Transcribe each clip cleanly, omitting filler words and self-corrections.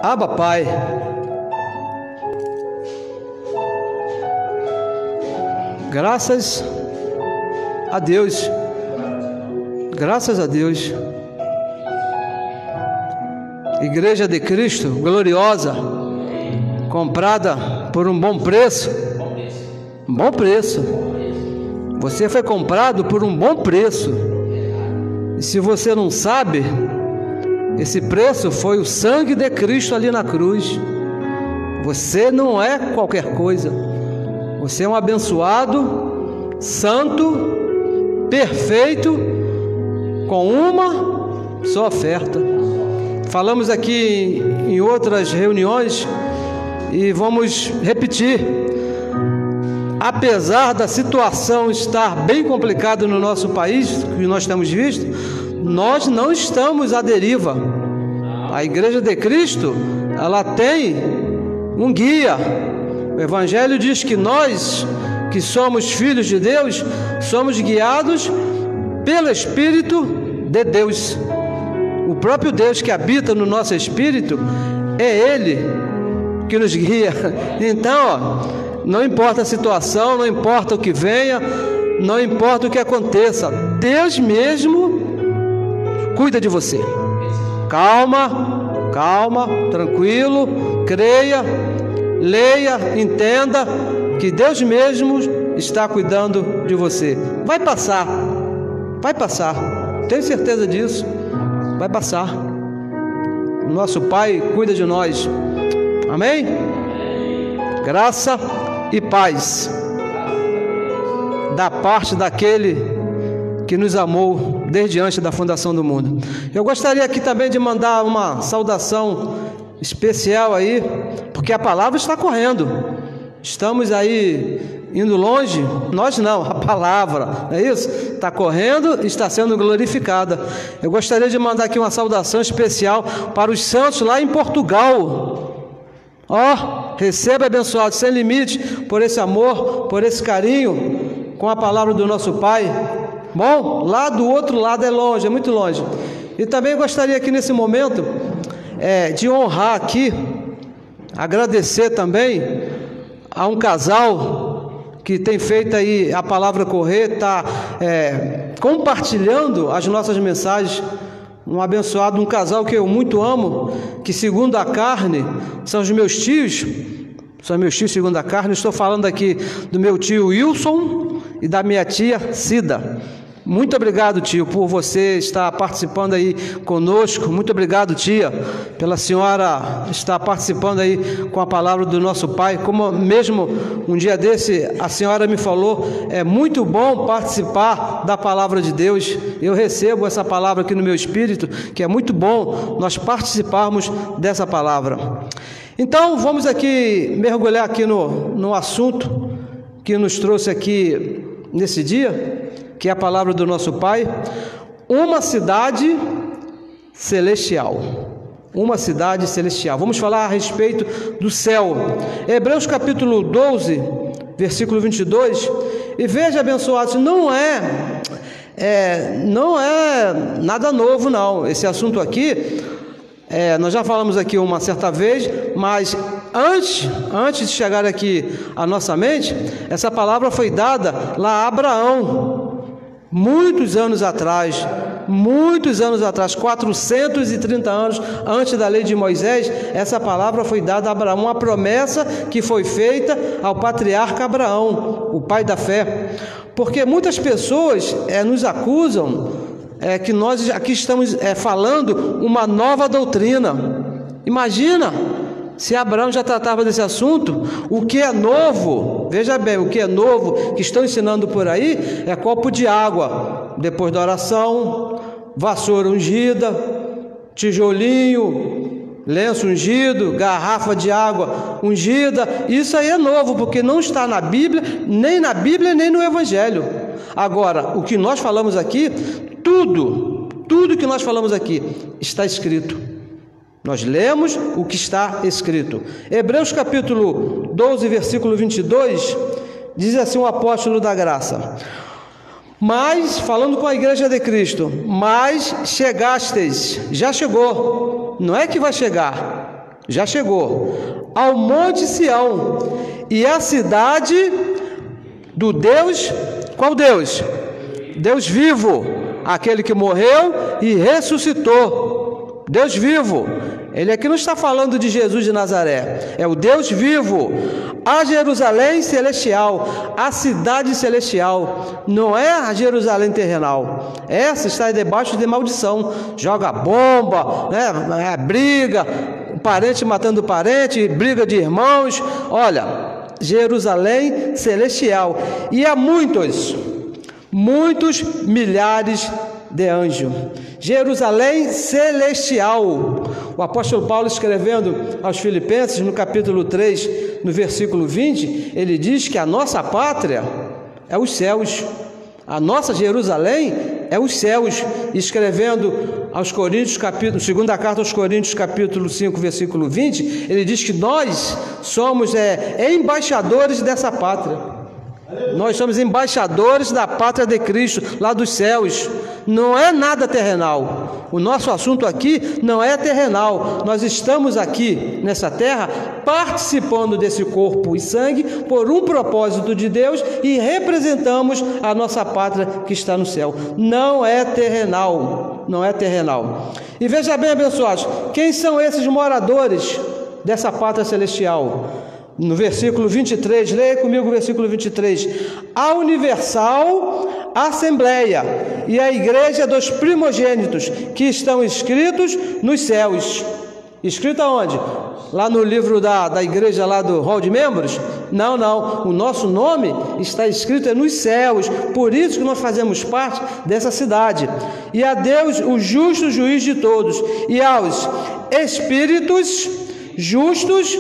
Abba, Pai. Graças a Deus. Graças a Deus. Igreja de Cristo, gloriosa, comprada por um bom preço. Um bom preço. Você foi comprado por um bom preço. E se você não sabe, esse preço foi o sangue de Cristo ali na cruz. Você não é qualquer coisa. Você é um abençoado, santo, perfeito, com uma só oferta. Falamos aqui em outras reuniões e vamos repetir. Apesar da situação estar bem complicada no nosso país, que nós temos visto, nós não estamos à deriva. A Igreja de Cristo, ela tem um guia. O Evangelho diz que nós, que somos filhos de Deus, somos guiados pelo Espírito de Deus. O próprio Deus que habita no nosso espírito, é Ele que nos guia. Então, não importa a situação, não importa o que venha, não importa o que aconteça, Deus mesmo cuida de você. Calma, calma, tranquilo, creia, leia, entenda que Deus mesmo está cuidando de você. Vai passar, tenho certeza disso, vai passar. O nosso Pai cuida de nós, amém? Graça e paz da parte daquele que nos amou desde antes da fundação do mundo. Eu gostaria aqui também de mandar uma saudação especial aí, porque a palavra está correndo. Estamos aí indo longe, nós não, a palavra, não é isso? Está correndo e está sendo glorificada. Eu gostaria de mandar aqui uma saudação especial para os santos lá em Portugal. Receba abençoado sem limite por esse amor, por esse carinho com a palavra do nosso Pai. Bom, lá do outro lado é longe, é muito longe. E também gostaria aqui nesse momento de honrar aqui, agradecer também a um casal que tem feito aí a palavra correr, está compartilhando as nossas mensagens. Um abençoado, um casal que eu muito amo, que segundo a carne são os meus tios, segundo a carne. Estou falando aqui do meu tio Wilson e da minha tia Cida. Muito obrigado, tio, por você estar participando aí conosco. Muito obrigado, tia, pela senhora estar participando aí com a palavra do nosso Pai. Como mesmo um dia desse a senhora me falou, é muito bom participar da palavra de Deus. Eu recebo essa palavra aqui no meu espírito, que é muito bom nós participarmos dessa palavra. Então, vamos aqui mergulhar aqui no assunto que nos trouxe aqui nesse dia, que é a palavra do nosso Pai. Uma cidade celestial. Uma cidade celestial. Vamos falar a respeito do céu. Hebreus capítulo 12, versículo 22. E veja, abençoados, não é nada novo, não. Esse assunto aqui, nós já falamos aqui uma certa vez, mas antes de chegar aqui à nossa mente, essa palavra foi dada lá a Abraão. Muitos anos atrás, 430 anos antes da lei de Moisés, essa palavra foi dada a Abraão, uma promessa que foi feita ao patriarca Abraão, o pai da fé. Porque muitas pessoas nos acusam que nós aqui estamos falando uma nova doutrina. Imagina se Abraão já tratava desse assunto. O que é novo, veja bem, o que é novo que estão ensinando por aí é copo de água depois da oração, vassoura ungida, tijolinho, lenço ungido, garrafa de água ungida. Isso aí é novo, porque não está na Bíblia nem no Evangelho. Agora, o que nós falamos aqui, tudo que nós falamos aqui está escrito. Nós lemos o que está escrito. Hebreus capítulo 12, versículo 22, diz assim o apóstolo da graça: mas, falando com a igreja de Cristo, mas chegastes, já chegou, não é que vai chegar, já chegou, ao Monte Sião, e a cidade do Deus, qual Deus? Deus vivo, aquele que morreu e ressuscitou, Deus vivo. Ele aqui não está falando de Jesus de Nazaré, é o Deus vivo. A Jerusalém celestial, a cidade celestial, não é a Jerusalém terrenal. Essa está debaixo de maldição, joga bomba, né? Briga, parente matando parente, briga de irmãos. Olha, Jerusalém celestial, e há muitos milhares de anjos. Jerusalém celestial. O apóstolo Paulo, escrevendo aos Filipenses, no capítulo 3, no versículo 20, ele diz que a nossa pátria é os céus, a nossa Jerusalém é os céus. Escrevendo aos Coríntios, segunda carta aos Coríntios, capítulo 5, versículo 20, ele diz que nós somos embaixadores dessa pátria. Nós somos embaixadores da pátria de Cristo, lá dos céus. Não é nada terrenal. O nosso assunto aqui não é terrenal. Nós estamos aqui nessa terra participando desse corpo e sangue por um propósito de Deus e representamos a nossa pátria que está no céu. Não é terrenal. Não é terrenal. E veja bem, abençoados, quem são esses moradores dessa pátria celestial? No versículo 23, leia comigo o versículo 23. A universal assembleia e a igreja dos primogênitos que estão escritos nos céus. Escrito aonde? Lá no livro da igreja, lá do hall de membros? Não. O nosso nome está escrito nos céus. Por isso que nós fazemos parte dessa cidade. E a Deus, o justo juiz de todos, e aos espíritos justos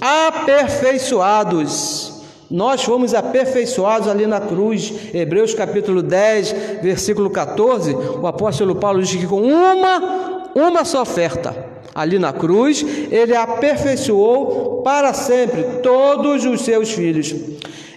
aperfeiçoados. Nós fomos aperfeiçoados ali na cruz. Hebreus capítulo 10, versículo 14, o apóstolo Paulo diz que com uma só oferta, ali na cruz, ele aperfeiçoou para sempre todos os seus filhos.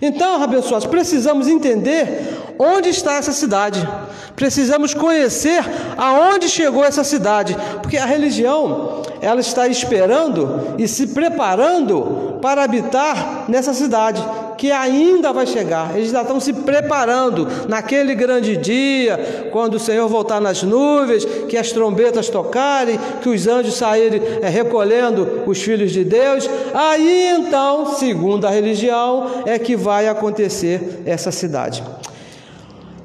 Então, abençoados, precisamos entender onde está essa cidade. Precisamos conhecer aonde chegou essa cidade, porque a religião, ela está esperando e se preparando para habitar nessa cidade, que ainda vai chegar. Eles já estão se preparando naquele grande dia, quando o Senhor voltar nas nuvens, que as trombetas tocarem, que os anjos saírem recolhendo os filhos de Deus. Aí então, segundo a religião, é que vai acontecer essa cidade.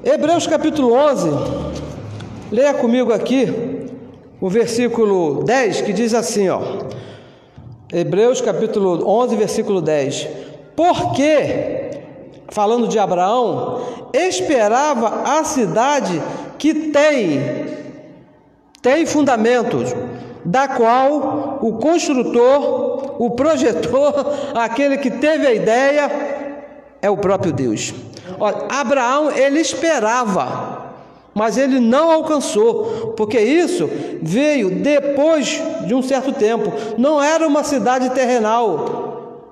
Hebreus capítulo 11, leia comigo aqui o versículo 10, que diz assim, ó. Hebreus capítulo 11, versículo 10. Porque, falando de Abraão, esperava a cidade que tem fundamentos, da qual o construtor, o projetor, aquele que teve a ideia, é o próprio Deus. Olha, Abraão, ele esperava, mas ele não alcançou, porque isso veio depois de um certo tempo. Não era uma cidade terrenal,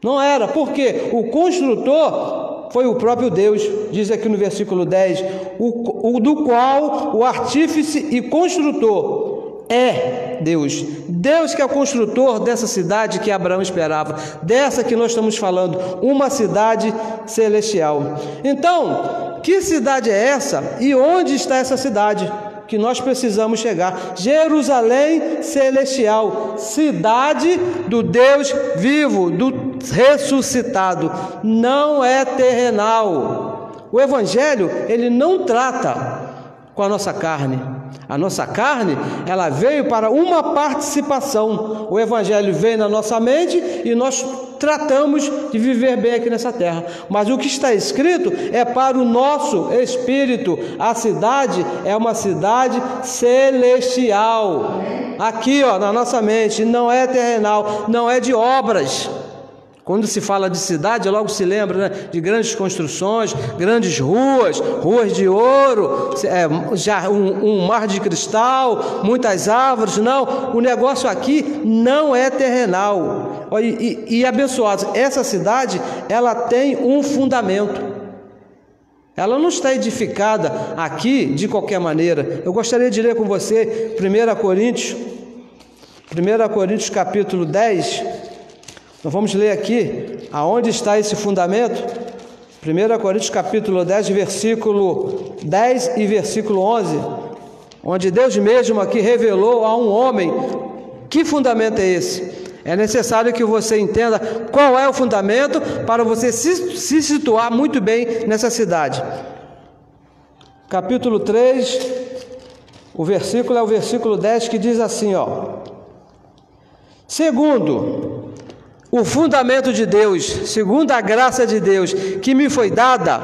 não era, porque o construtor foi o próprio Deus, diz aqui no versículo 10, o do qual o artífice e construtor é Deus. Deus que é o construtor dessa cidade que Abraão esperava, dessa que nós estamos falando, uma cidade celestial. Então, que cidade é essa e onde está essa cidade que nós precisamos chegar? Jerusalém celestial, cidade do Deus vivo, do ressuscitado, não é terrenal. O Evangelho, ele não trata com a nossa carne. A nossa carne, ela veio para uma participação. O Evangelho veio na nossa mente e nós tratamos de viver bem aqui nessa terra. Mas o que está escrito é para o nosso espírito. A cidade é uma cidade celestial. Aqui, ó, na nossa mente, não é terrenal, não é de obras. Quando se fala de cidade, logo se lembra, né, de grandes construções, grandes ruas de ouro, já um mar de cristal, muitas árvores. Não, o negócio aqui não é terrenal. E abençoados, essa cidade, ela tem um fundamento. Ela não está edificada aqui de qualquer maneira. Eu gostaria de ler com você 1 Coríntios, 1 Coríntios capítulo 10, nós vamos ler aqui aonde está esse fundamento. 1 Coríntios capítulo 10, versículo 10 e versículo 11, onde Deus mesmo aqui revelou a um homem que fundamento é esse. É necessário que você entenda qual é o fundamento para você se situar muito bem nessa cidade. Capítulo 3, o versículo é o versículo 10, que diz assim, segundo o fundamento de Deus, segundo a graça de Deus que me foi dada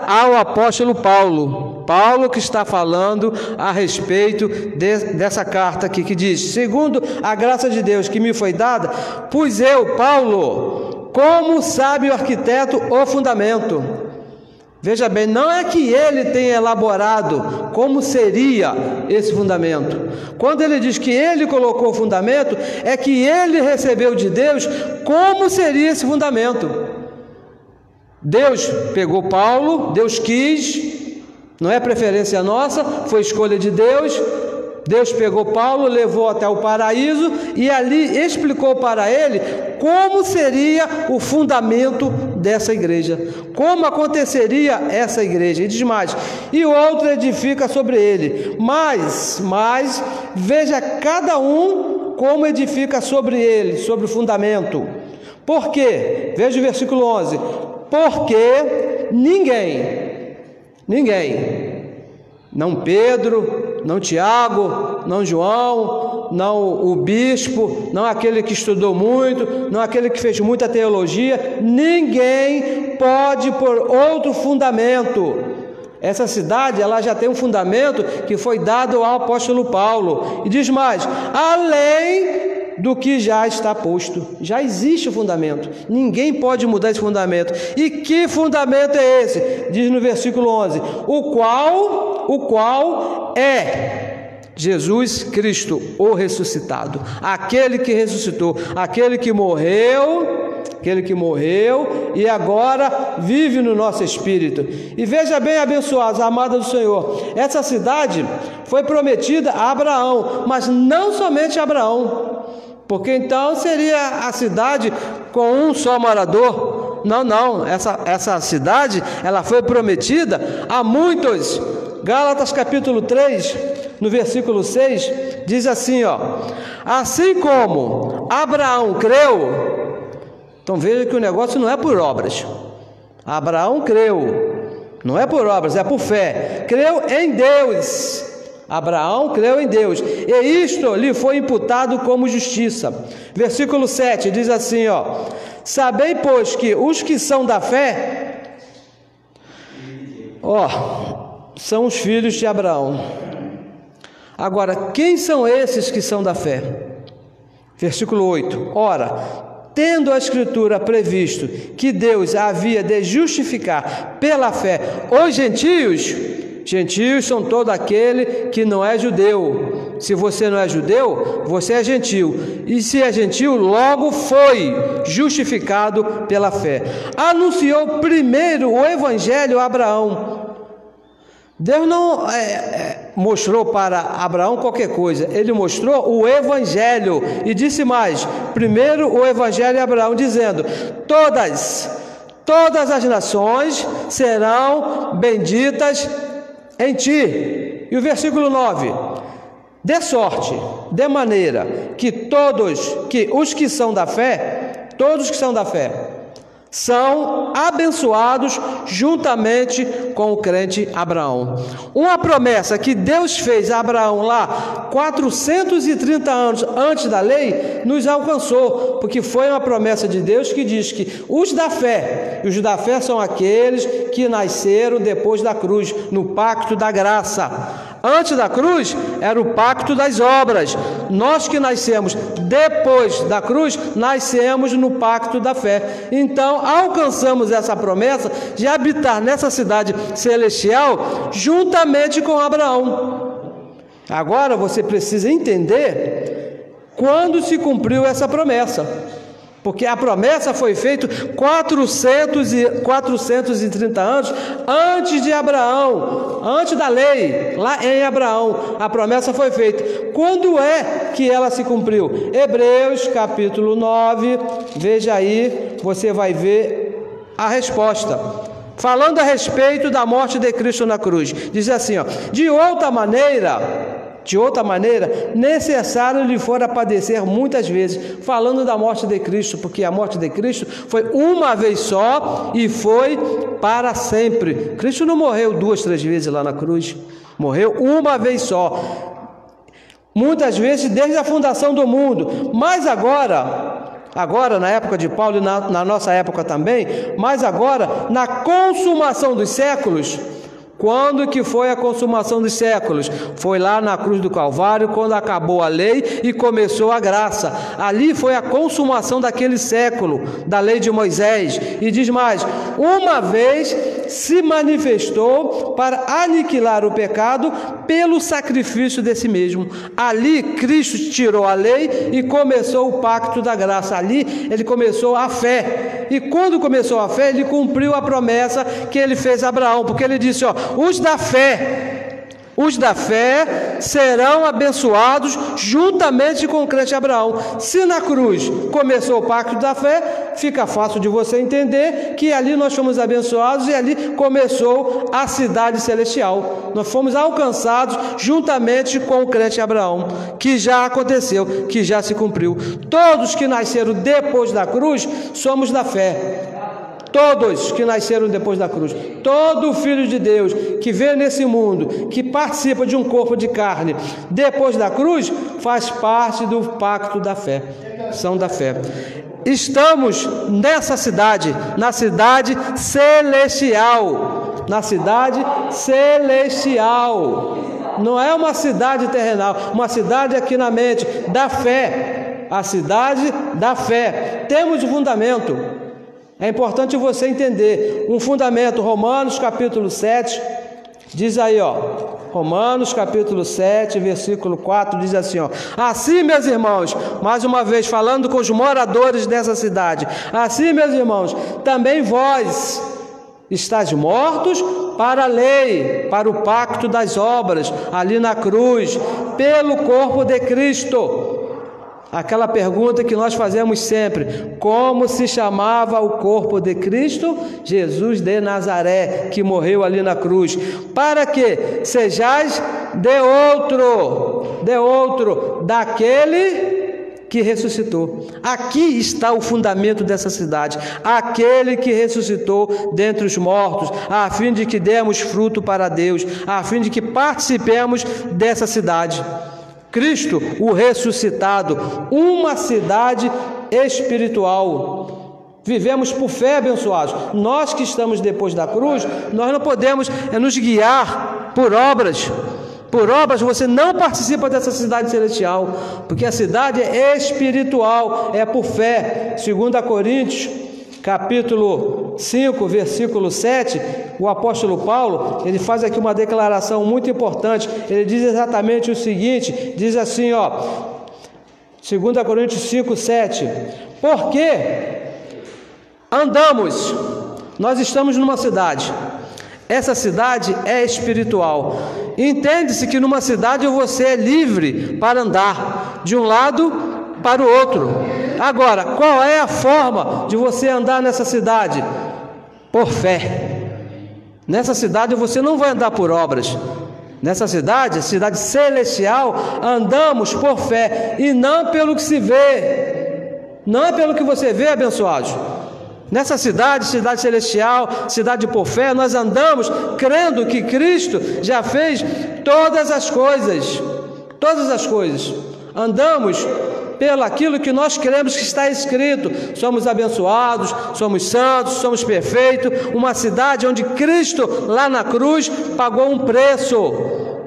ao apóstolo Paulo. Paulo que está falando a respeito dessa carta aqui, que diz, segundo a graça de Deus que me foi dada, pus eu, Paulo, como sábio arquiteto, o fundamento. Veja bem, não é que ele tenha elaborado como seria esse fundamento. Quando ele diz que ele colocou o fundamento, é que ele recebeu de Deus como seria esse fundamento. Deus pegou Paulo, Deus quis, não é preferência nossa, foi escolha de Deus. Deus pegou Paulo, levou até o paraíso e ali explicou para ele como seria o fundamento dessa igreja, como aconteceria essa igreja. E diz mais, e o outro edifica sobre ele, mas veja cada um como edifica sobre ele, sobre o fundamento. Por quê? Veja o versículo 11, porque ninguém, não Pedro, não Tiago, não João, não o bispo, não aquele que estudou muito, não aquele que fez muita teologia, ninguém pode pôr outro fundamento. Essa cidade, ela já tem um fundamento que foi dado ao apóstolo Paulo. E diz mais, além do que já está posto, já existe o fundamento, ninguém pode mudar esse fundamento. E que fundamento é esse? Diz no versículo 11, o qual é Jesus Cristo, o ressuscitado, aquele que ressuscitou, aquele que morreu e agora vive no nosso espírito. E veja bem, abençoados, amados do Senhor, essa cidade foi prometida a Abraão, mas não somente a Abraão, porque então seria a cidade com um só morador. Não, essa cidade, ela foi prometida a muitos. Gálatas capítulo 3, no versículo 6, diz assim, assim como Abraão creu, então veja que o negócio não é por obras. Abraão creu, não é por obras, é por fé, creu em Deus. Abraão creu em Deus, e isto lhe foi imputado como justiça. Versículo 7 diz assim, sabei, pois, que os que são da fé, são os filhos de Abraão. Agora, quem são esses que são da fé? Versículo 8, ora, tendo a Escritura previsto que Deus havia de justificar pela fé os gentios são todo aquele que não é judeu. Se você não é judeu, você é gentil. E se é gentil, logo foi justificado pela fé. Anunciou primeiro o evangelho a Abraão. Deus não mostrou para Abraão qualquer coisa. Ele mostrou o evangelho. E disse mais, primeiro o evangelho a Abraão, dizendo, todas as nações serão benditas em ti. E o versículo 9, de sorte, de maneira que os que são da fé, todos que são da fé, são abençoados juntamente com o crente Abraão. Uma promessa que Deus fez a Abraão lá 430 anos antes da lei nos alcançou, porque foi uma promessa de Deus que diz que os da fé são aqueles que nasceram depois da cruz, no pacto da graça. Antes da cruz era o pacto das obras. Nós que nascemos depois da cruz, nascemos no pacto da fé. Então alcançamos essa promessa de habitar nessa cidade celestial juntamente com Abraão. Agora você precisa entender quando se cumpriu essa promessa. porque a promessa foi feita 430 anos antes de Abraão, antes da lei, lá em Abraão, a promessa foi feita. Quando é que ela se cumpriu? Hebreus capítulo 9, veja aí, você vai ver a resposta. Falando a respeito da morte de Cristo na cruz, diz assim, ó: de outra maneira, necessário lhe fora padecer muitas vezes, falando da morte de Cristo, porque a morte de Cristo foi uma vez só e foi para sempre. Cristo não morreu 2, 3 vezes lá na cruz, morreu uma vez só, muitas vezes desde a fundação do mundo, mas agora na época de Paulo e na nossa época também, mas agora na consumação dos séculos. Quando que foi a consumação dos séculos? Foi lá na cruz do Calvário, quando acabou a lei e começou a graça. Ali foi a consumação daquele século, da lei de Moisés. E diz mais: uma vez se manifestou para aniquilar o pecado pelo sacrifício de si mesmo. Ali Cristo tirou a lei e começou o pacto da graça. Ali ele começou a fé. E quando começou a fé, ele cumpriu a promessa que ele fez a Abraão, porque ele disse, ó: os da fé serão abençoados juntamente com o crente Abraão. Se na cruz começou o pacto da fé, fica fácil de você entender que ali nós fomos abençoados e ali começou a cidade celestial. Nós fomos alcançados juntamente com o crente Abraão, que já aconteceu, que já se cumpriu. Todos que nasceram depois da cruz somos da fé. Todos que nasceram depois da cruz, todo filho de Deus que vê nesse mundo, que participa de um corpo de carne depois da cruz, faz parte do pacto da fé, são da fé. Estamos nessa cidade, na cidade celestial, na cidade celestial, não é uma cidade terrenal, uma cidade aqui na mente, da fé, a cidade da fé. Temos um fundamento. É importante você entender um fundamento. Romanos capítulo 7, diz aí, ó, Romanos capítulo 7, versículo 4, diz assim, ó: assim, meus irmãos, mais uma vez falando com os moradores dessa cidade, assim, meus irmãos, também vós estáis mortos para a lei, para o pacto das obras, ali na cruz, pelo corpo de Cristo. Aquela pergunta que nós fazemos sempre: como se chamava o corpo de Cristo? Jesus de Nazaré, que morreu ali na cruz, para que sejais de outro, daquele que ressuscitou. Aqui está o fundamento dessa cidade, aquele que ressuscitou dentre os mortos, a fim de que demos fruto para Deus, a fim de que participemos dessa cidade. Cristo, o ressuscitado, uma cidade espiritual. Vivemos por fé, abençoados. Nós que estamos depois da cruz, nós não podemos nos guiar por obras. Por obras você não participa dessa cidade celestial, porque a cidade é espiritual, é por fé. 2 Coríntios, capítulo 5, versículo 7, o apóstolo Paulo, ele faz aqui uma declaração muito importante. Ele diz exatamente o seguinte, diz assim, ó, 2 Coríntios 5, 7, porque nós estamos numa cidade, essa cidade é espiritual. Entende-se que numa cidade você é livre para andar de um lado para o outro. Agora, qual é a forma de você andar nessa cidade? Por fé. Nessa cidade você não vai andar por obras. Nessa cidade, a cidade celestial, andamos por fé e não pelo que se vê. Não é pelo que você vê, abençoados. Nessa cidade, cidade celestial, cidade por fé, nós andamos crendo que Cristo já fez todas as coisas. Todas as coisas. Andamos pelo aquilo que nós queremos que está escrito. Somos abençoados, somos santos, somos perfeitos. Uma cidade onde Cristo, lá na cruz, pagou um preço.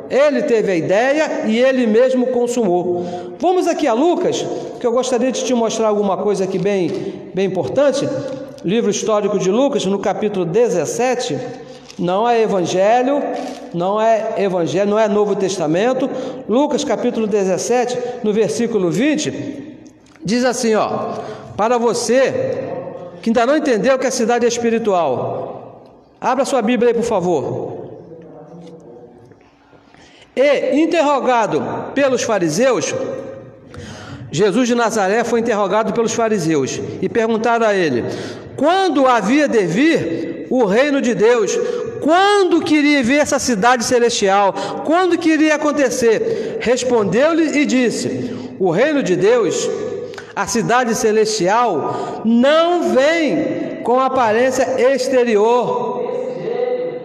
Ele teve a ideia e ele mesmo consumou. Vamos aqui a Lucas, que eu gostaria de te mostrar alguma coisa aqui bem importante. Livro histórico de Lucas, no capítulo 17. Não é Evangelho, não é Novo Testamento. Lucas capítulo 17, no versículo 20, diz assim, ó: Para você que ainda não entendeu que a cidade é espiritual, abra sua Bíblia aí, por favor. E, interrogado pelos fariseus, Jesus de Nazaré foi interrogado pelos fariseus e perguntaram a ele: quando havia de vir o reino de Deus? Quando queria ver essa cidade celestial? Quando queria acontecer? Respondeu-lhe e disse: o reino de Deus, a cidade celestial, não vem com aparência exterior.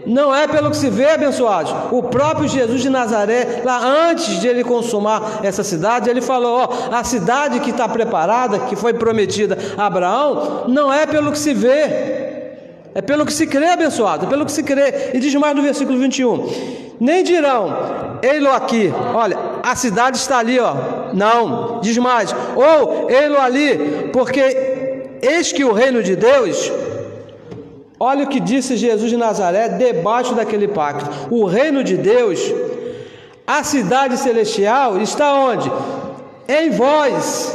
Não é pelo que se vê, abençoados. O próprio Jesus de Nazaré, lá antes de ele consumar essa cidade, ele falou: a cidade que está preparada, que foi prometida a Abraão, não é pelo que se vê, é pelo que se crê, abençoado, é pelo que se crê. E diz mais no versículo 21: nem dirão, ei-lo aqui, olha, a cidade está ali, não, diz mais, ou ei-lo ali, porque eis que o reino de Deus... Olha o que disse Jesus de Nazaré debaixo daquele pacto: o reino de Deus, a cidade celestial, está onde? Em vós,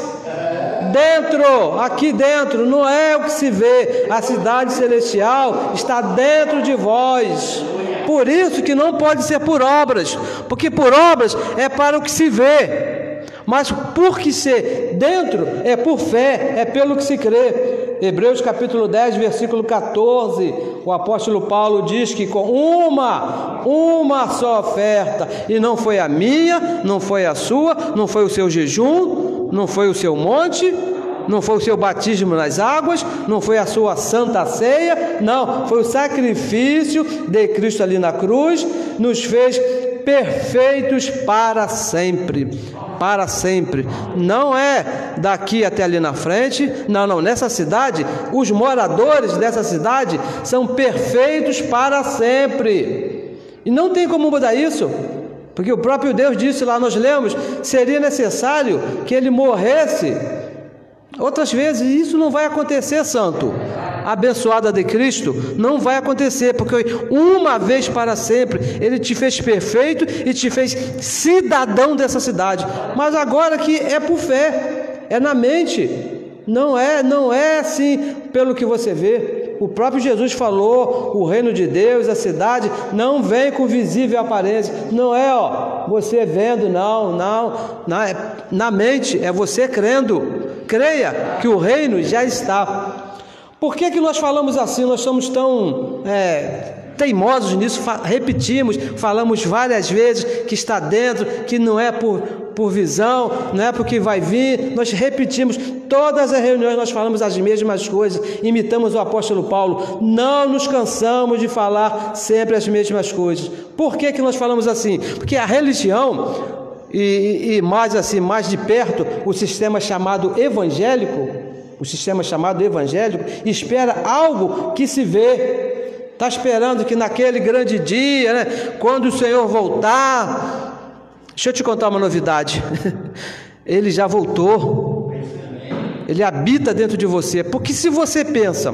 dentro, aqui dentro, não é o que se vê, a cidade celestial está dentro de vós. Por isso que não pode ser por obras, porque por obras é para o que se vê, mas por que ser dentro é por fé, é pelo que se crê. Hebreus capítulo 10, versículo 14, o apóstolo Paulo diz que com uma só oferta, e não foi a minha, não foi a sua, não foi o seu jejum, não foi o seu monte, não foi o seu batismo nas águas, não foi a sua santa ceia, não, foi o sacrifício de Cristo ali na cruz, nos fez perfeitos para sempre. Para sempre, não é daqui até ali na frente, não, nessa cidade, os moradores dessa cidade são perfeitos para sempre, e não tem como mudar isso, porque o próprio Deus disse lá, nós lemos, seria necessário que ele morresse outras vezes, e isso não vai acontecer, santo, abençoada de Cristo, não vai acontecer, porque uma vez para sempre ele te fez perfeito e te fez cidadão dessa cidade, mas agora que é por fé, é na mente, não é assim pelo que você vê. O próprio Jesus falou: o reino de Deus, a cidade, não vem com visível aparência, não é você vendo, não, na mente, é você crendo. Creia que o reino já está. Por que nós falamos assim? Nós somos tão teimosos nisso, repetimos, falamos várias vezes que está dentro, que não é por visão, não é porque vai vir. Nós repetimos, todas as reuniões nós falamos as mesmas coisas, imitamos o apóstolo Paulo, não nos cansamos de falar sempre as mesmas coisas. Por que nós falamos assim? Porque a religião, e mais assim, mais de perto, o sistema chamado evangélico, espera algo que se vê. Está esperando que naquele grande dia, quando o Senhor voltar... Deixa eu te contar uma novidade. Ele já voltou. Ele habita dentro de você. Porque se você pensa,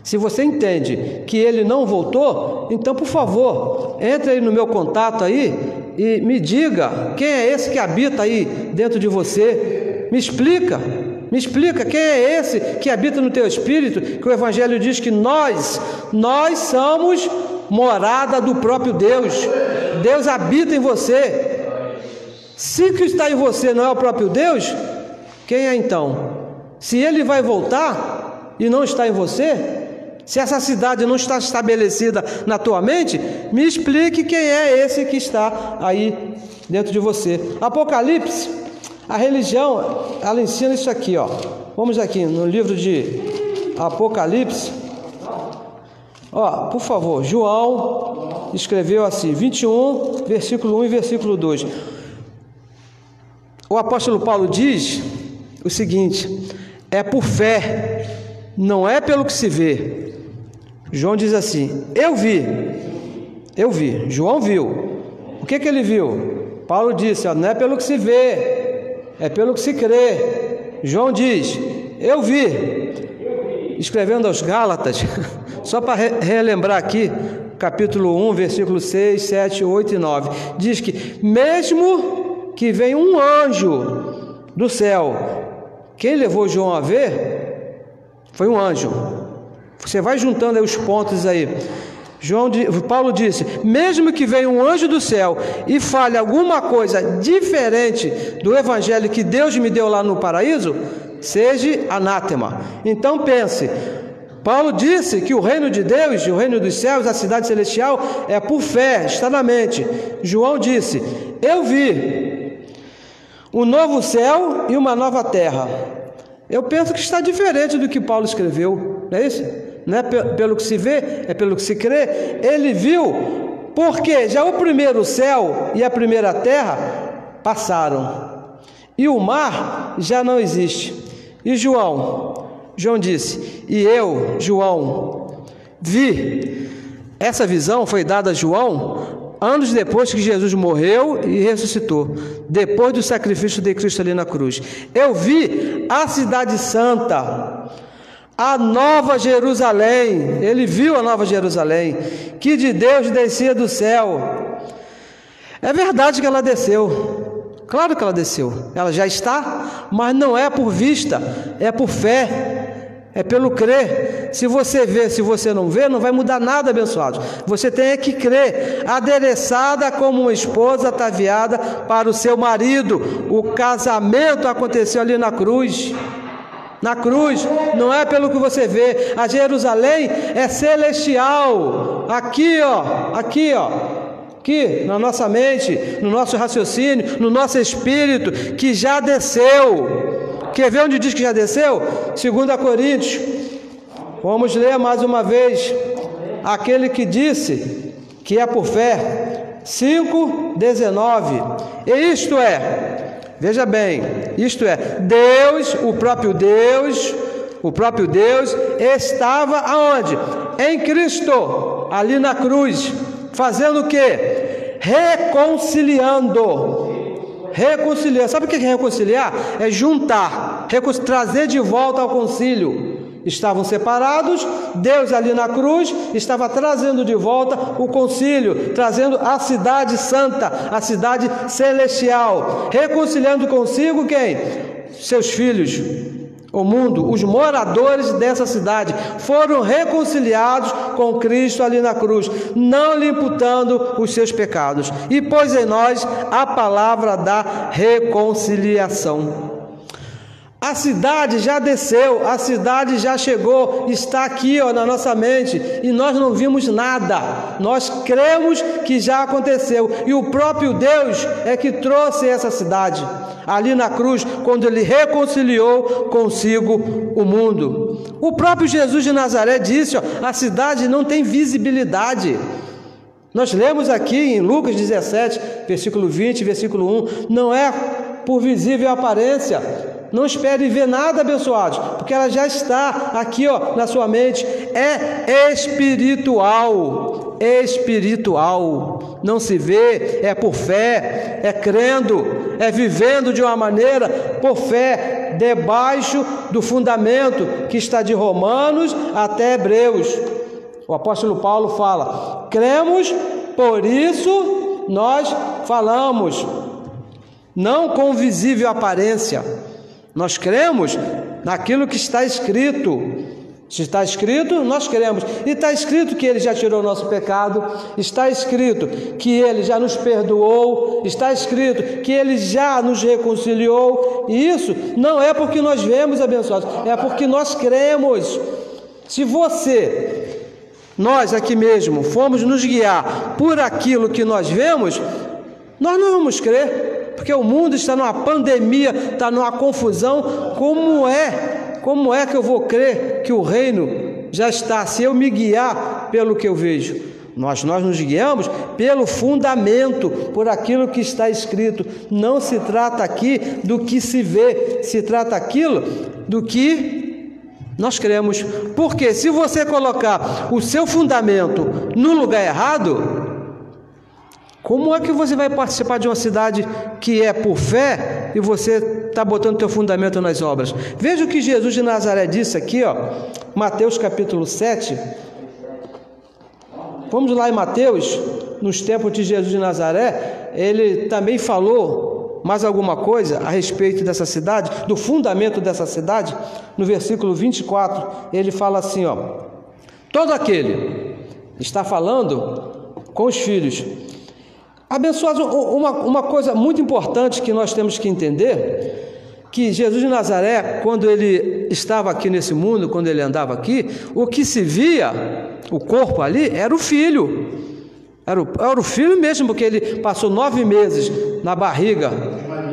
se você entende que Ele não voltou, então, por favor, entre aí no meu contato aí e me diga quem é esse que habita aí dentro de você. Me explica quem é esse que habita no teu espírito, que o Evangelho diz que nós somos morada do próprio Deus. Deus habita em você. Se o que está em você não é o próprio Deus, quem é então? Se Ele vai voltar e não está em você, se essa cidade não está estabelecida na tua mente, me explique quem é esse que está aí dentro de você. Apocalipse, a religião, ela ensina isso aqui, Vamos aqui no livro de Apocalipse. Por favor, João escreveu assim, 21, versículo 1 e versículo 2. O apóstolo Paulo diz o seguinte: é por fé, não é pelo que se vê. João diz assim: eu vi. João viu. O que ele viu? Paulo disse: não é pelo que se vê, é pelo que se crê. João diz: eu vi. Escrevendo aos Gálatas, só para relembrar aqui, capítulo 1, versículo 6, 7, 8 e 9, diz que mesmo que venha um anjo do céu Quem levou João a ver foi um anjo. Você vai juntando aí os pontos aí. Paulo disse: mesmo que venha um anjo do céu e fale alguma coisa diferente do evangelho que Deus me deu lá no paraíso, seja anátema. Então pense, Paulo disse que o reino de Deus, o reino dos céus, a cidade celestial, é por fé, está na mente. João disse: eu vi um novo céu e uma nova terra. Eu penso que está diferente do que Paulo escreveu, não é isso? Não é pelo que se vê, é pelo que se crê. Ele viu, porque já o primeiro céu e a primeira terra passaram, e o mar já não existe. E João disse: e eu, João, vi. Essa visão foi dada a João anos depois que Jesus morreu e ressuscitou, depois do sacrifício de Cristo ali na cruz. Eu vi a cidade santa, a nova Jerusalém. Ele viu a nova Jerusalém, que de Deus descia do céu. É verdade que ela desceu, claro que ela desceu, ela já está, mas não é por vista, é por fé, é pelo crer. Se você vê, se você não vê, não vai mudar nada, abençoados. Você tem que crer, adereçada como uma esposa ataviada para o seu marido. O casamento aconteceu ali na cruz. Na cruz, não é pelo que você vê. A Jerusalém é celestial. Aqui na nossa mente, no nosso raciocínio, no nosso espírito, que já desceu. Quer ver onde diz que já desceu? 2 Coríntios. Vamos ler mais uma vez. Aquele que disse que é por fé. 5:19. E isto é, veja bem, isto é, Deus, o próprio Deus estava aonde? Em Cristo, ali na cruz, fazendo o quê? Reconciliando. Sabe o que é reconciliar? É juntar, trazer de volta ao concílio. Estavam separados, Deus ali na cruz estava trazendo de volta o concílio, trazendo a cidade santa, a cidade celestial, reconciliando consigo quem? Seus filhos, o mundo, os moradores dessa cidade foram reconciliados com Cristo ali na cruz, não lhe imputando os seus pecados, e pôs em nós a palavra da reconciliação. A cidade já desceu, a cidade já chegou, está aqui na nossa mente, e nós não vimos nada, nós cremos que já aconteceu, e o próprio Deus é que trouxe essa cidade, ali na cruz, quando Ele reconciliou consigo o mundo. O próprio Jesus de Nazaré disse, a cidade não tem visibilidade. Nós lemos aqui em Lucas 17, versículo 20, versículo 1, não é por visível aparência. Não espere ver nada, abençoados, porque ela já está aqui, na sua mente. É espiritual, não se vê, é por fé, é crendo, é vivendo de uma maneira por fé, debaixo do fundamento que está de Romanos até Hebreus. O apóstolo Paulo fala: cremos, por isso nós falamos, não com visível aparência. Nós cremos naquilo que está escrito. Se está escrito, nós cremos. E está escrito que Ele já tirou o nosso pecado. Está escrito que Ele já nos perdoou. Está escrito que Ele já nos reconciliou. E isso não é porque nós vemos, abençoados, é porque nós cremos. Se nós aqui mesmo, formos nos guiar por aquilo que nós vemos, nós não vamos crer. Porque o mundo está numa pandemia, está numa confusão. Como é que eu vou crer que o reino já está, se eu me guiar pelo que eu vejo? Nós nos guiamos pelo fundamento, por aquilo que está escrito. Não se trata aqui do que se vê, se trata aquilo do que nós cremos. Porque se você colocar o seu fundamento no lugar errado, como é que você vai participar de uma cidade que é por fé e você está botando o teu fundamento nas obras? Veja o que Jesus de Nazaré disse aqui, Mateus capítulo 7. Vamos lá em Mateus, nos tempos de Jesus de Nazaré, ele também falou mais alguma coisa a respeito dessa cidade, do fundamento dessa cidade? No versículo 24, ele fala assim, ó: todo aquele, está falando com os filhos. Abençoados, uma coisa muito importante que nós temos que entender, que Jesus de Nazaré, quando ele estava aqui nesse mundo, quando ele andava aqui, o que se via, o corpo ali, era o filho. Era o filho mesmo, porque ele passou 9 meses na barriga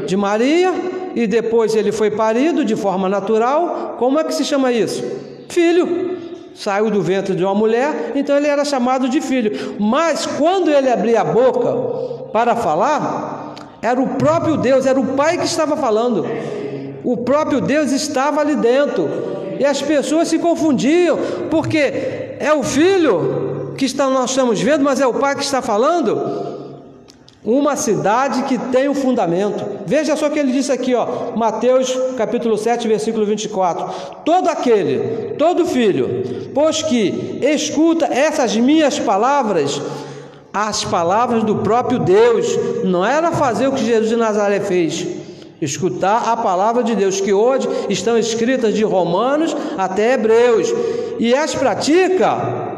de Maria, e depois ele foi parido de forma natural. Como é que se chama isso? Filho. Saiu do ventre de uma mulher, então ele era chamado de filho. Mas quando ele abria a boca para falar, era o próprio Deus, era o Pai que estava falando. O próprio Deus estava ali dentro. E as pessoas se confundiam, porque é o filho que nós estamos vendo, mas é o Pai que está falando. Uma cidade que tem um fundamento. Veja só o que ele disse aqui, ó, Mateus capítulo 7, versículo 24. Todo filho, pois que escuta essas minhas palavras, as palavras do próprio Deus, não era fazer o que Jesus de Nazaré fez, escutar a palavra de Deus, que hoje estão escritas de Romanos até Hebreus, e as pratica.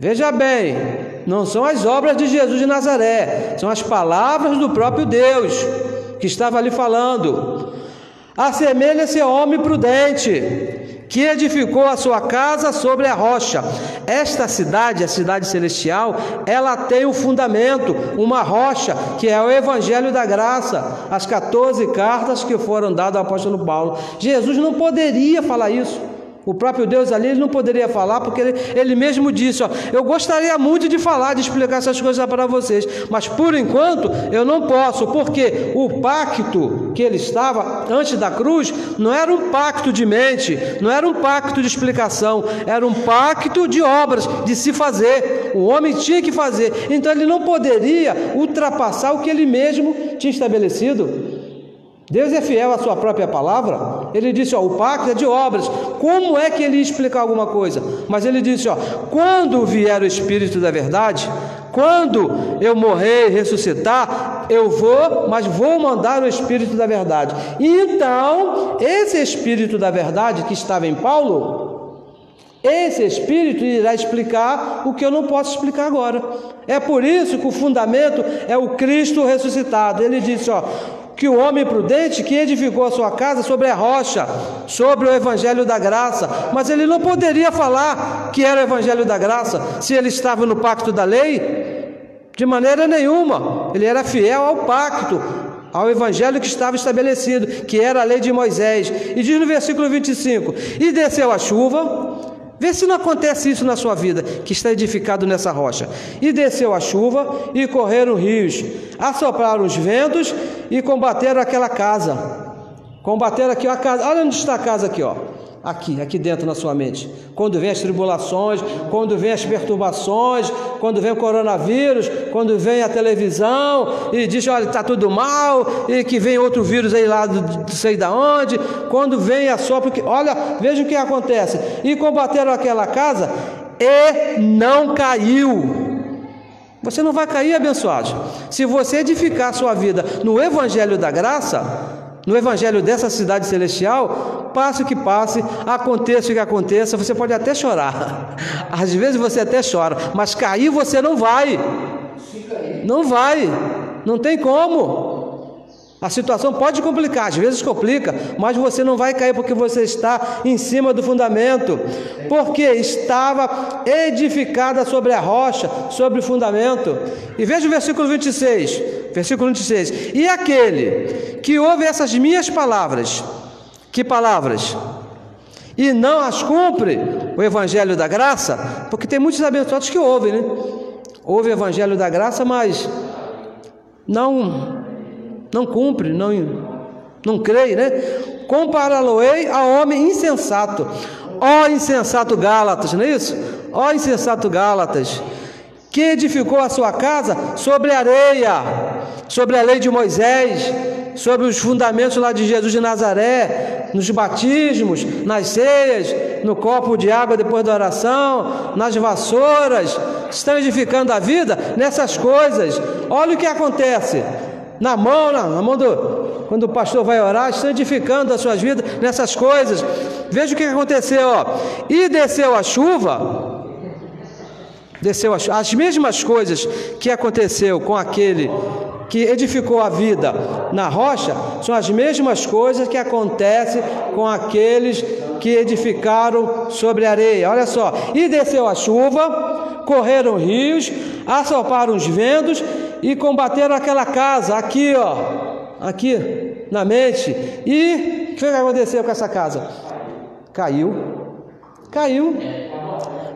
Veja bem, não são as obras de Jesus de Nazaré, são as palavras do próprio Deus que estava ali falando. Assemelha-se ao homem prudente, que edificou a sua casa sobre a rocha. Esta cidade, a cidade celestial, ela tem um fundamento, uma rocha, que é o Evangelho da Graça, as 14 cartas que foram dadas ao apóstolo Paulo. Jesus não poderia falar isso. O próprio Deus ali, ele não poderia falar, porque ele mesmo disse, ó, eu gostaria muito de falar, de explicar essas coisas para vocês, mas por enquanto eu não posso, porque o pacto que ele estava antes da cruz não era um pacto de mente, não era um pacto de explicação, era um pacto de obras, de se fazer. O homem tinha que fazer, então ele não poderia ultrapassar o que ele mesmo tinha estabelecido. Deus é fiel à sua própria palavra. Ele disse, ó, o pacto é de obras. Como é que ele ia explicar alguma coisa? Mas ele disse, ó, quando vier o Espírito da verdade, quando eu morrer e ressuscitar, eu vou mandar o Espírito da verdade. Então, esse Espírito da verdade que estava em Paulo, esse Espírito irá explicar o que eu não posso explicar agora. É por isso que o fundamento é o Cristo ressuscitado. Ele disse, ó, que o homem prudente que edificou a sua casa sobre a rocha, sobre o Evangelho da Graça, mas ele não poderia falar que era o Evangelho da Graça se ele estava no pacto da lei, de maneira nenhuma. Ele era fiel ao pacto, ao Evangelho que estava estabelecido, que era a lei de Moisés. E diz no versículo 25, e desceu a chuva. Vê se não acontece isso na sua vida, que está edificado nessa rocha. E desceu a chuva, e correram rios, assopraram os ventos, e combateram aquela casa. Combateram aqui a casa. Olha onde está a casa aqui, ó. Aqui dentro na sua mente. Quando vem as tribulações, quando vem as perturbações, quando vem o coronavírus, quando vem a televisão e diz, olha, está tudo mal, e que vem outro vírus aí lá do sei da onde, quando vem a sopro, olha, veja o que acontece. E combateram aquela casa e não caiu. Você não vai cair, abençoado, se você edificar a sua vida no Evangelho da Graça, no Evangelho dessa cidade celestial. Passe o que passe, aconteça o que aconteça, você pode até chorar, às vezes você até chora, mas cair você não vai, não tem como. A situação pode complicar, às vezes complica, mas você não vai cair, porque você está em cima do fundamento, porque estava edificada sobre a rocha, sobre o fundamento. E veja o versículo 26, e aquele que ouve essas minhas palavras, que palavras? E não as cumpre, o Evangelho da Graça, porque tem muitos abençoados que ouvem, né? Ouve o Evangelho da Graça, mas não cumpre, não crê, né? Compará-lo-ei ao homem insensato. Ó insensato Gálatas, não é isso? Ó insensato Gálatas, que edificou a sua casa sobre areia, sobre a lei de Moisés, sobre os fundamentos lá de Jesus de Nazaré, nos batismos, nas ceias, no copo de água depois da oração, nas vassouras. Estão edificando a vida nessas coisas. Olha o que acontece. Na mão quando o pastor vai orar, estão edificando as suas vidas nessas coisas. Veja o que aconteceu, ó. E desceu a chuva, as mesmas coisas que aconteceu com aquele que edificou a vida na rocha, são as mesmas coisas que acontecem com aqueles que edificaram sobre a areia. Olha só, e desceu a chuva, correram rios, assoparam os ventos e combateram aquela casa, aqui ó, aqui na mente. E o que foi que aconteceu com essa casa? Caiu.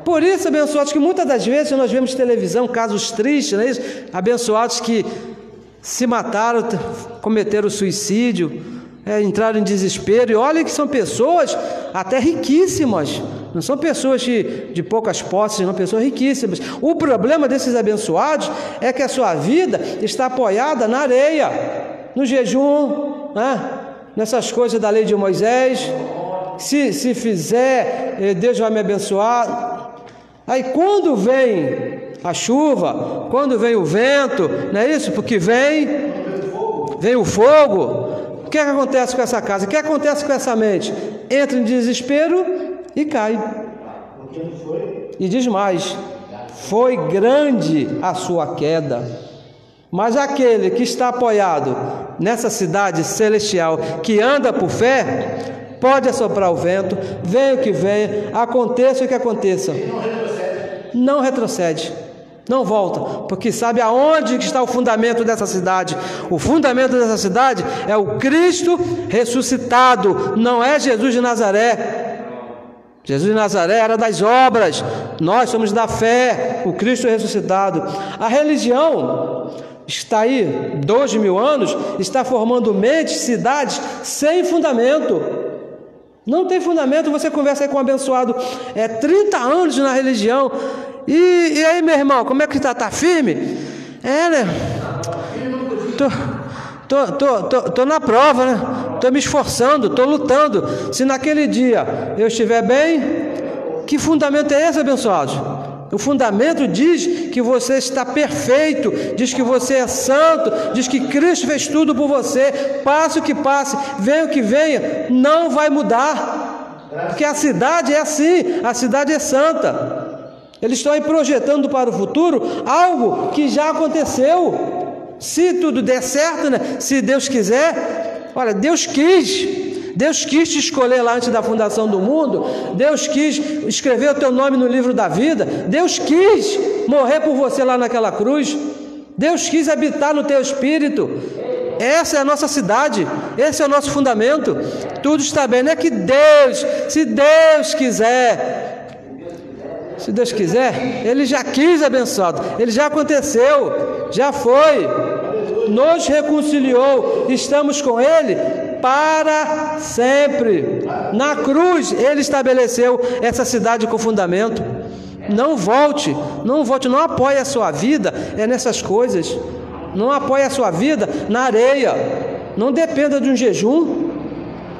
Por isso, abençoados, que muitas das vezes nós vemos televisão, casos tristes, não é isso? Abençoados que se mataram, cometeram suicídio, entraram em desespero. E olha que são pessoas até riquíssimas, não são pessoas de poucas posses, não, pessoas riquíssimas. O problema desses abençoados é que a sua vida está apoiada na areia, no jejum, né? Nessas coisas da lei de Moisés. Se fizer, Deus vai me abençoar. Aí quando vem a chuva, quando vem o vento, não é isso? Porque vem o fogo. O que acontece com essa casa? O que acontece com essa mente? Entra em desespero e cai. E diz mais: foi grande a sua queda. Mas aquele que está apoiado nessa cidade celestial, que anda por fé, pode assoprar o vento, venha o que venha, aconteça o que aconteça, não retrocede, não volta, porque sabe aonde está o fundamento dessa cidade. O fundamento dessa cidade é o Cristo ressuscitado, não é Jesus de Nazaré. Jesus de Nazaré era das obras, nós somos da fé, o Cristo ressuscitado. A religião está aí 2000 anos, está formando mentes, cidades sem fundamento. Não tem fundamento. Você conversa aí com um abençoado 30 anos na religião, e aí, meu irmão, como é que está? Está firme? Né? Tô na prova, né? Estou me esforçando, estou lutando. Se naquele dia eu estiver bem, que fundamento é esse, abençoados? O fundamento diz que você está perfeito, diz que você é santo, diz que Cristo fez tudo por você. Passe o que passe, venha o que venha, não vai mudar, porque a cidade é assim, a cidade é santa. Eles estão aí projetando para o futuro algo que já aconteceu. Se tudo der certo, né? Se Deus quiser. Olha, Deus quis te escolher lá antes da fundação do mundo. Deus quis escrever o teu nome no livro da vida. Deus quis morrer por você lá naquela cruz. Deus quis habitar no teu espírito. Essa é a nossa cidade, esse é o nosso fundamento. Tudo está bem, não é que Deus, se Deus quiser, Ele já quis, abençoado, Ele já aconteceu, já foi, nos reconciliou, estamos com Ele para sempre. Na cruz Ele estabeleceu essa cidade com fundamento. Não volte, não apoie a sua vida nessas coisas, não apoie a sua vida na areia, não dependa de um jejum.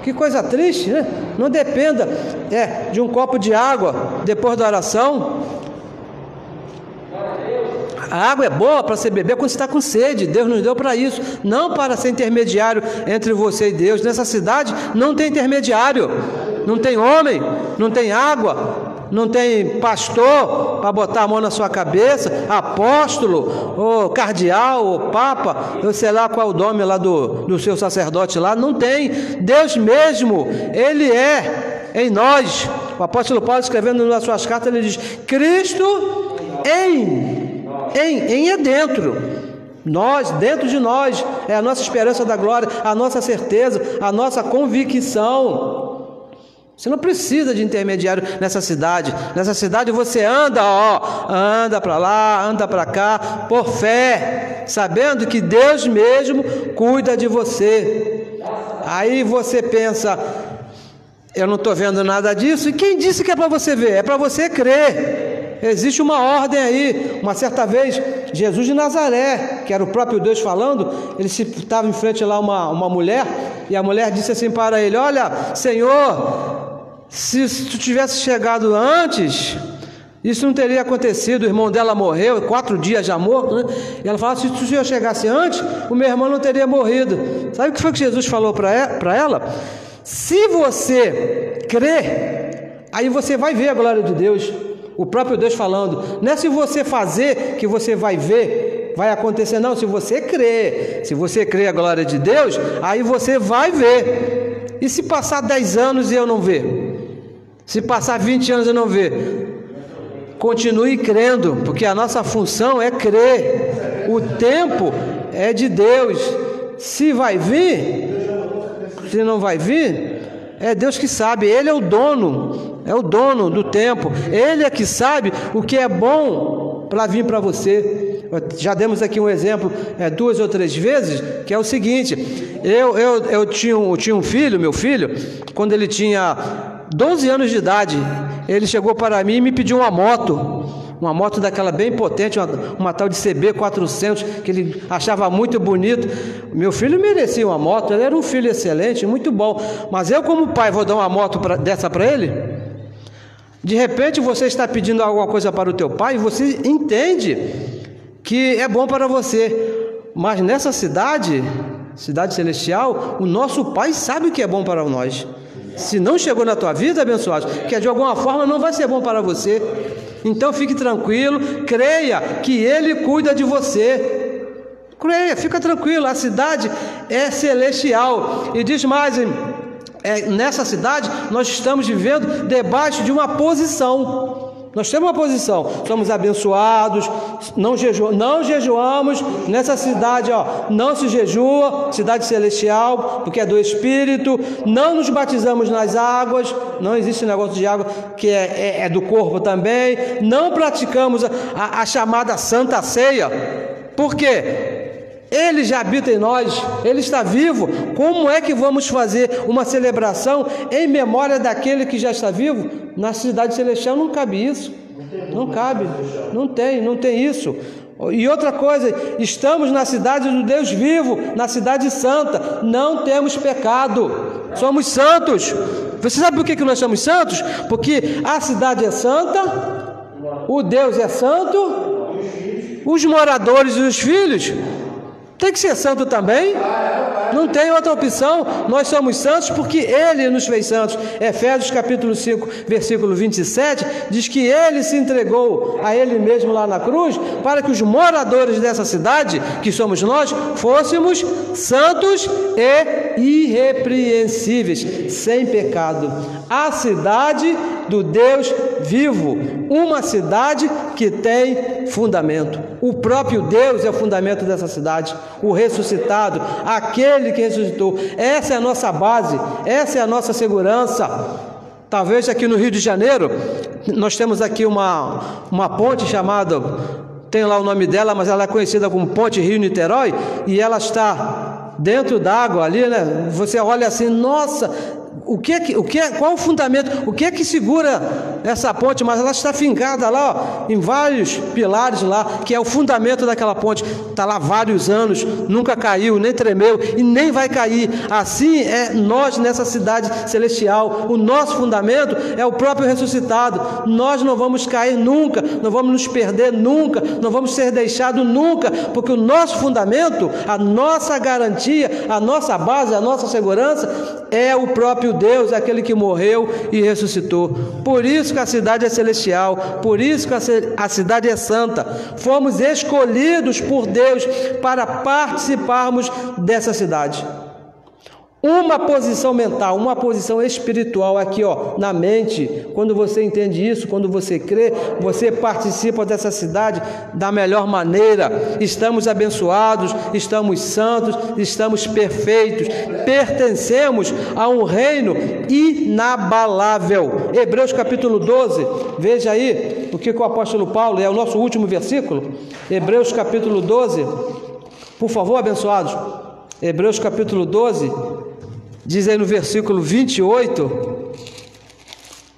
Que coisa triste, né? Não dependa de um copo de água depois da oração. A água é boa para você beber quando você está com sede. Deus nos deu para isso, não para ser intermediário entre você e Deus. Nessa cidade não tem intermediário, não tem homem, não tem água, não tem pastor para botar a mão na sua cabeça, apóstolo, ou cardeal, ou papa, eu sei lá qual é o nome lá do seu sacerdote lá, não tem. Deus mesmo, Ele é em nós. O apóstolo Paulo, escrevendo nas suas cartas, ele diz: Cristo é dentro. Nós, dentro de nós, é a nossa esperança da glória, a nossa certeza, a nossa convicção. Você não precisa de intermediário nessa cidade. Nessa cidade você anda para lá, anda para cá, por fé, sabendo que Deus mesmo cuida de você. Aí você pensa: eu não estou vendo nada disso. E quem disse que é para você ver? É para você crer. Existe uma ordem aí. Uma certa vez, Jesus de Nazaré, que era o próprio Deus falando, ele estava em frente lá uma mulher, e a mulher disse assim para ele: olha, Senhor, se tu tivesse chegado antes, Isso não teria acontecido, o irmão dela morreu, 4 dias já morto, né? E ela falava, se o senhor chegasse antes, o meu irmão não teria morrido. Sabe o que foi que Jesus falou para ela? Se você crer, aí você vai ver a glória de Deus, o próprio Deus falando. Não é se você fazer que você vai ver, vai acontecer, não. Se você crer a glória de Deus, aí você vai ver. E se passar 10 anos e eu não ver? Se passar 20 anos e eu não ver? Continue crendo, porque a nossa função é crer. O tempo é de Deus. Se vai vir, se não vai vir, é Deus que sabe. Ele é o dono do tempo. Ele é que sabe o que é bom para vir para você. Já demos aqui um exemplo 2 ou 3 vezes, que é o seguinte: eu tinha um filho, meu filho, quando ele tinha 12 anos de idade, ele chegou para mim e me pediu uma moto daquela bem potente, uma tal de CB400, que ele achava muito bonito. Meu filho merecia uma moto, ele era um filho excelente, muito bom, mas eu como pai vou dar uma moto dessa para ele? De repente você está pedindo alguma coisa para o teu pai e você entende que é bom para você, mas nessa cidade celestial, o nosso pai sabe o que é bom para nós. Se não chegou na tua vida, abençoado, que de alguma forma não vai ser bom para você. Então fique tranquilo, creia que Ele cuida de você. Creia, fica tranquilo, a cidade é celestial. E diz mais, nessa cidade nós estamos vivendo debaixo de uma posição. Nós temos uma posição, somos abençoados, não jejuamos nessa cidade, não se jejua, cidade celestial, porque é do Espírito. Não nos batizamos nas águas, não existe negócio de água que é do corpo também. Não praticamos a chamada Santa Ceia, por quê? Ele já habita em nós, Ele está vivo. Como é que vamos fazer uma celebração em memória daquele que já está vivo? Na cidade celestial não cabe isso, não cabe, não tem isso. E outra coisa, estamos na cidade do Deus vivo, na cidade santa, não temos pecado, somos santos. Você sabe por que nós somos santos? Porque a cidade é santa, o Deus é santo, os moradores e os filhos tem que ser santo também, não tem outra opção. Nós somos santos porque Ele nos fez santos. Efésios capítulo 5, versículo 27, diz que Ele se entregou a Ele mesmo lá na cruz, para que os moradores dessa cidade, que somos nós, fôssemos santos e irrepreensíveis, sem pecado. A cidade do Deus vivo, uma cidade que tem fundamento. O próprio Deus é o fundamento dessa cidade, o ressuscitado, aquele que ressuscitou. Essa é a nossa base, essa é a nossa segurança. Talvez aqui no Rio de Janeiro, nós temos aqui uma ponte chamada, tem lá o nome dela, mas ela é conhecida como Ponte Rio-Niterói, e ela está dentro d'água ali, né? Você olha assim, nossa, qual o fundamento, o que é que segura essa ponte? Mas ela está fincada lá, em vários pilares lá, que é o fundamento daquela ponte. Está lá há vários anos, nunca caiu, nem tremeu e nem vai cair. Assim é nós nessa cidade celestial. O nosso fundamento é o próprio ressuscitado. Nós não vamos cair nunca, não vamos nos perder nunca, não vamos ser deixados nunca, porque o nosso fundamento, a nossa garantia, a nossa base, a nossa segurança é o próprio Deus, aquele que morreu e ressuscitou. Por isso que a cidade é celestial, por isso que a cidade é santa. Fomos escolhidos por Deus para participarmos dessa cidade. Uma posição mental, uma posição espiritual aqui, na mente. Quando você entende isso, quando você crê, você participa dessa cidade da melhor maneira. Estamos abençoados, estamos santos, estamos perfeitos, pertencemos a um reino inabalável. Hebreus capítulo 12, veja aí o que o apóstolo Paulo, é o nosso último versículo, Hebreus capítulo 12, por favor, abençoados. Hebreus capítulo 12, diz aí no versículo 28,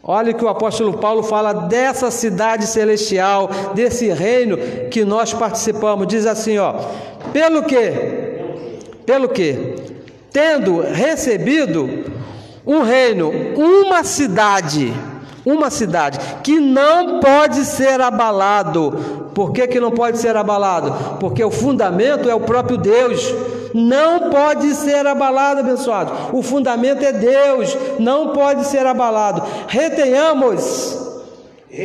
olha que o apóstolo Paulo fala dessa cidade celestial, desse reino que nós participamos. Diz assim, pelo que, tendo recebido um reino, uma cidade uma cidade que não pode ser abalado. Por que não pode ser abalado? Porque o fundamento é o próprio Deus. Não pode ser abalado, abençoado. O fundamento é Deus, não pode ser abalado. Retenhamos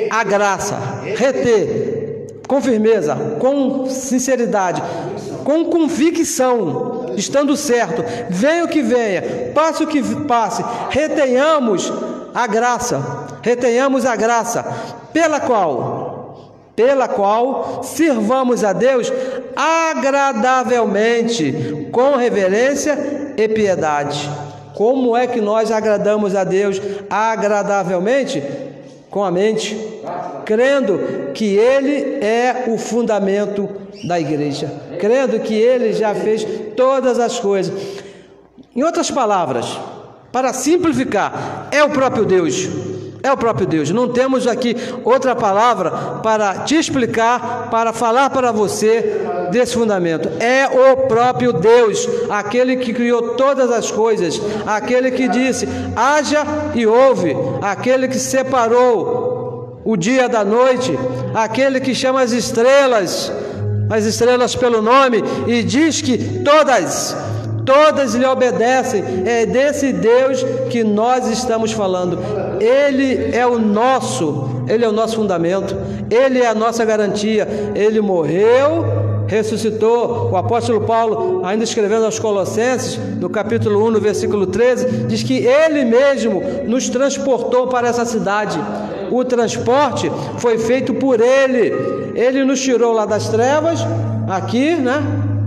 a graça, reter com firmeza, com sinceridade, com convicção, estando certo, venha o que venha, passe o que passe, retenhamos a graça, pela qual sirvamos a Deus agradavelmente, com reverência e piedade. Como é que nós agradamos a Deus agradavelmente? Com a mente, crendo que Ele é o fundamento da igreja, crendo que Ele já fez todas as coisas. Em outras palavras, para simplificar, é o próprio Deus. É o próprio Deus. Não temos aqui outra palavra para te explicar, para falar para você desse fundamento. É o próprio Deus, aquele que criou todas as coisas, aquele que disse, haja e houve, aquele que separou o dia da noite, aquele que chama as estrelas pelo nome e diz que todas lhe obedecem. É desse Deus que nós estamos falando. Ele é o nosso fundamento, Ele é a nossa garantia. Ele morreu, ressuscitou. O apóstolo Paulo, ainda escrevendo aos Colossenses, no capítulo 1, no versículo 13, diz que Ele mesmo nos transportou para essa cidade. O transporte foi feito por Ele. Ele nos tirou lá das trevas, aqui,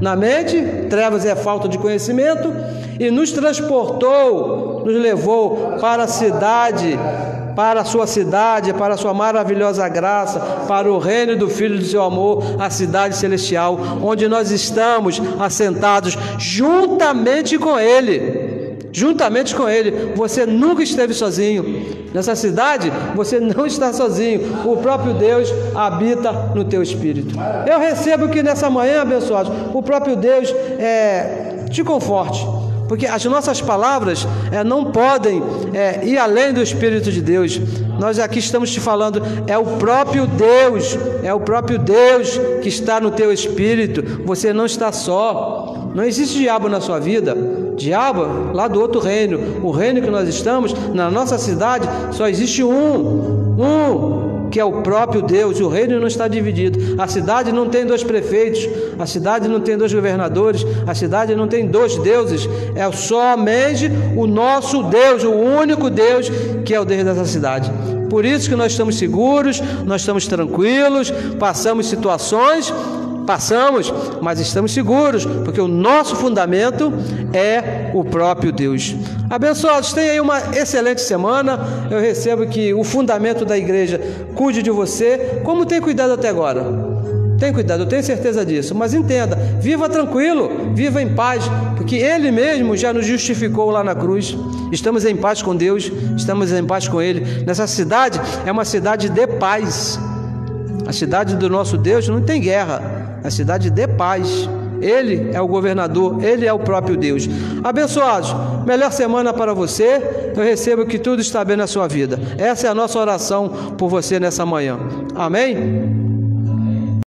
na mente, trevas é falta de conhecimento, e nos transportou, nos levou para a cidade, para a sua cidade, para a sua maravilhosa graça, para o reino do Filho do seu amor, a cidade celestial, onde nós estamos assentados juntamente com Ele. Juntamente com Ele. Você nunca esteve sozinho. Nessa cidade, você não está sozinho. O próprio Deus habita no teu espírito. Eu recebo que nessa manhã, abençoados, o próprio Deus te conforte. Porque as nossas palavras não podem ir além do Espírito de Deus. Nós aqui estamos te falando, é o próprio Deus que está no teu espírito. Você não está só. Não existe diabo na sua vida. Diabo lá do outro reino. O reino que nós estamos, na nossa cidade, só existe um, que é o próprio Deus. O reino não está dividido. A cidade não tem 2 prefeitos, a cidade não tem 2 governadores, a cidade não tem 2 deuses. É somente o nosso Deus, o único Deus, que é o Deus dessa cidade. Por isso que nós estamos seguros, nós estamos tranquilos, passamos situações, mas estamos seguros, porque o nosso fundamento é o próprio Deus. Abençoados, tenha aí uma excelente semana. Eu recebo que o fundamento da igreja cuide de você, como tem cuidado até agora. Tem cuidado, eu tenho certeza disso, mas entenda, viva tranquilo, viva em paz, porque Ele mesmo já nos justificou lá na cruz. Estamos em paz com Deus, estamos em paz com Ele. Nessa cidade é uma cidade de paz. A cidade do nosso Deus não tem guerra, é a cidade de paz. Ele é o governador, Ele é o próprio Deus. Abençoados, melhor semana para você. Eu recebo que tudo está bem na sua vida. Essa é a nossa oração por você nessa manhã. Amém?